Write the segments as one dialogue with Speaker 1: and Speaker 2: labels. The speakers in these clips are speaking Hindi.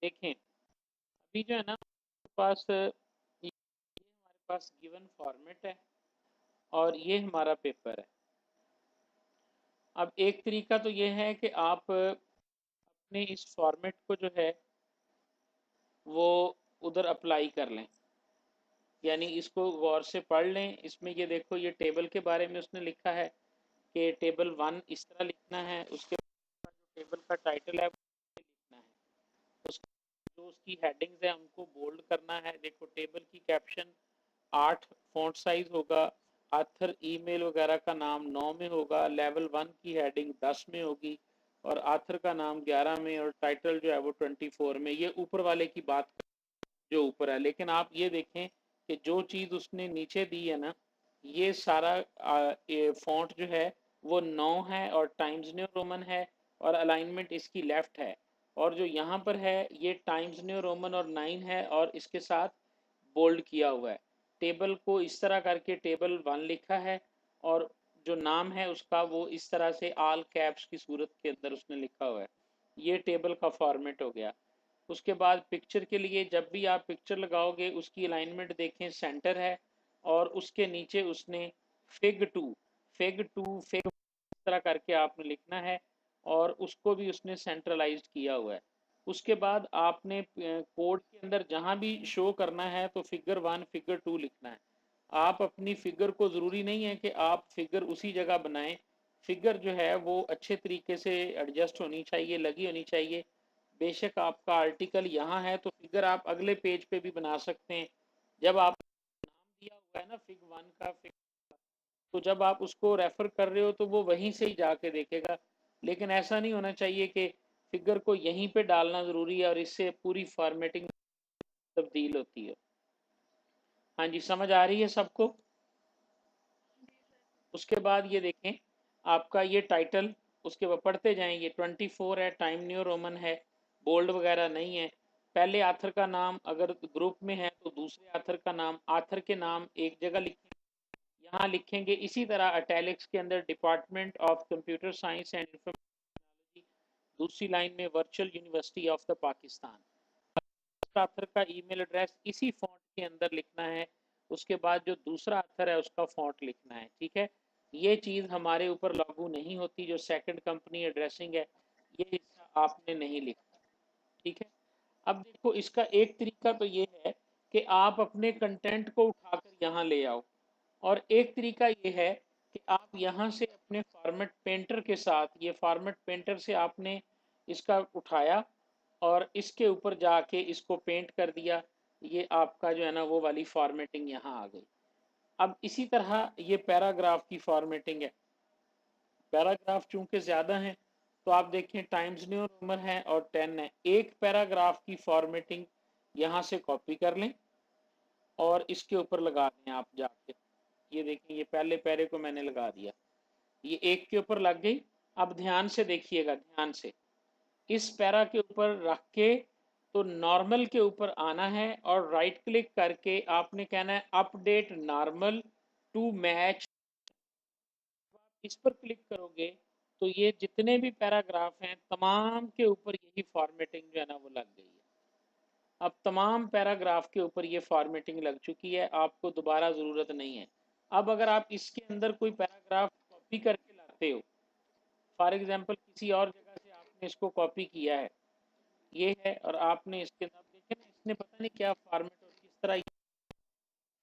Speaker 1: देखें अभी जो है ना हमारे पास ये हमारे पास गिवन फॉर्मेट है और ये हमारा पेपर है। अब एक तरीका तो ये है कि आप अपने इस फॉर्मेट को जो है वो उधर अप्लाई कर लें, यानी इसको गौर से पढ़ लें। इसमें ये देखो, ये टेबल के बारे में उसने लिखा है कि टेबल 1 इस तरह लिखना है, उसके बाद जो टेबल का टाइटल है वो लिखना है, उसके जो उसकी हेडिंग्स है उनको बोल्ड करना है। देखो टेबल की कैप्शन 8 फॉन्ट साइज होगा, आथर ईमेल वगैरह का नाम 9 में होगा, लेवल 1 की हेडिंग 10 में होगी और आथर का नाम 11 में और टाइटल जो है वो 24 में। ये ऊपर वाले की बात जो ऊपर है, लेकिन आप ये देखें कि जो चीज़ उसने नीचे दी है ना, ये सारा फॉन्ट जो है वो 9 है और टाइम्स न्यू रोमन है और अलाइनमेंट इसकी लेफ्ट है, और जो यहाँ पर है ये टाइम्स न्यू रोमन और 9 है और इसके साथ बोल्ड किया हुआ है। टेबल को इस तरह करके टेबल 1 लिखा है और जो नाम है उसका वो इस तरह से आल कैप्स की सूरत के अंदर उसने लिखा हुआ है। ये टेबल का फॉर्मेट हो गया। उसके बाद पिक्चर के लिए जब भी आप पिक्चर लगाओगे उसकी अलाइनमेंट देखें, सेंटर है और उसके नीचे उसने फिग इस तरह करके आपने लिखना है और उसको भी उसने सेंट्रलाइज्ड किया हुआ है। उसके बाद आपने कोड के अंदर जहां भी शो करना है तो फिगर 1 फिगर 2 लिखना है। आप अपनी फिगर को ज़रूरी नहीं है कि आप फिगर उसी जगह बनाएं, फिगर जो है वो अच्छे तरीके से एडजस्ट होनी चाहिए, लगी होनी चाहिए। बेशक आपका आर्टिकल यहाँ है तो फिगर आप अगले पेज पे भी बना सकते हैं। जब आप नाम दिया हुआ है ना फिग 1 का फिग, तो जब आप उसको रेफर कर रहे हो तो वो वहीं से ही जाके देखेगा, लेकिन ऐसा नहीं होना चाहिए कि फिगर को यहीं पे डालना ज़रूरी है और इससे पूरी फॉर्मेटिंग तब्दील होती है। हाँ जी, समझ आ रही है सबको? उसके बाद ये देखें आपका ये टाइटल, उसके बाद पढ़ते जाएं। ये 24 है, टाइम न्यू रोमन है, बोल्ड वगैरह नहीं है। पहले आथर का नाम अगर ग्रुप में है तो दूसरे आथर का नाम, आथर के नाम एक जगह लिखेंगे, यहाँ लिखेंगे। इसी तरह अटैलिक्स के अंदर department of computer science and information technology, दूसरी लाइन में virtual university of the Pakistan. Author का ईमेल एड्रेस इसी फॉन्ट के अंदर लिखना है, उसके बाद जो दूसरा आथर है उसका फॉन्ट लिखना है। ठीक है, ये चीज़ हमारे ऊपर लागू नहीं होती, जो सेकंड कंपनी एड्रेसिंग है ये हिस्सा आपने नहीं लिखा। ठीक है, अब देखो इसका एक तरीका तो ये है कि आप अपने कंटेंट को उठाकर यहाँ ले आओ, और एक तरीका ये है कि आप यहाँ से अपने फॉर्मेट पेंटर के साथ, ये फॉर्मेट पेंटर से आपने इसका उठाया और इसके ऊपर जाके इसको पेंट कर दिया, ये आपका जो है ना वो वाली फॉर्मेटिंग यहाँ आ गई। अब इसी तरह ये पैराग्राफ की फॉर्मेटिंग है। पैराग्राफ चूंकि ज़्यादा हैं तो आप देखें टाइम्स न्यू रोमन है और 10 है। एक पैराग्राफ की फॉर्मेटिंग यहाँ से कॉपी कर लें और इसके ऊपर लगा दें आप जाके। ये देखें, ये पहले पैरे को मैंने लगा दिया, ये एक के ऊपर लग गई। अब ध्यान से देखिएगा, ध्यान से इस पैरा के ऊपर रख के तो नॉर्मल के ऊपर आना है और राइट क्लिक करके आपने कहना है अपडेट नॉर्मल टू मैच। इस पर क्लिक करोगे तो ये जितने भी पैराग्राफ हैं तमाम के ऊपर यही फॉर्मेटिंग जो है ना वो लग गई है। अब तमाम पैराग्राफ के ऊपर ये फॉर्मेटिंग लग चुकी है, आपको दोबारा ज़रूरत नहीं है। अब अगर आप इसके अंदर कोई पैराग्राफ कॉपी करके लाते हो, फॉर एग्जांपल किसी और जगह से आपने इसको कॉपी किया है, ये है, और आपने इसके अंदर देखे ना इसने पता नहीं क्या फॉर्मेट और किस तरह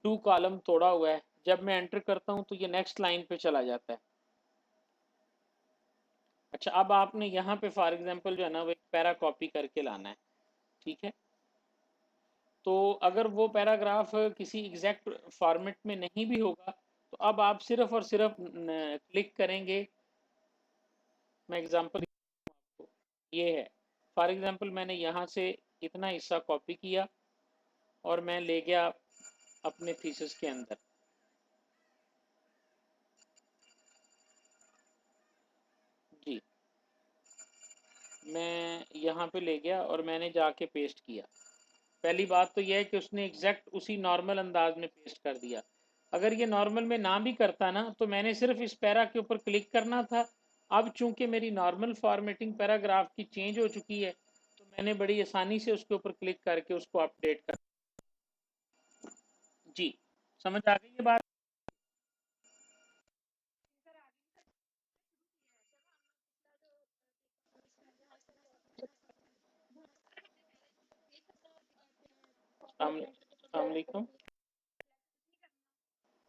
Speaker 1: टू कॉलम तोड़ा हुआ है। जब मैं एंटर करता हूं तो ये नेक्स्ट लाइन पे चला जाता है। अच्छा, अब आपने यहाँ पे फॉर एग्जांपल जो है ना वो एक पैरा कॉपी करके लाना है। ठीक है, तो अगर वो पैराग्राफ किसी एग्जैक्ट फॉर्मेट में नहीं भी होगा तो अब आप सिर्फ और सिर्फ क्लिक करेंगे। मैं एग्जांपल आपको, ये है फॉर एग्जांपल मैंने यहाँ से इतना हिस्सा कॉपी किया और मैं ले गया अपने थीसिस के अंदर। जी, मैं यहाँ पे ले गया और मैंने जाके पेस्ट किया। पहली बात तो यह है कि उसने एग्जैक्ट उसी नॉर्मल अंदाज में पेस्ट कर दिया। अगर ये नॉर्मल में ना भी करता ना तो मैंने सिर्फ इस पैरा के ऊपर क्लिक करना था। अब चूंकि मेरी नॉर्मल फॉर्मेटिंग पैराग्राफ की चेंज हो चुकी है तो मैंने बड़ी आसानी से उसके ऊपर क्लिक करके उसको अपडेट कर। जी, समझ आ गई ये बात? अस्सलाम वालेकुम।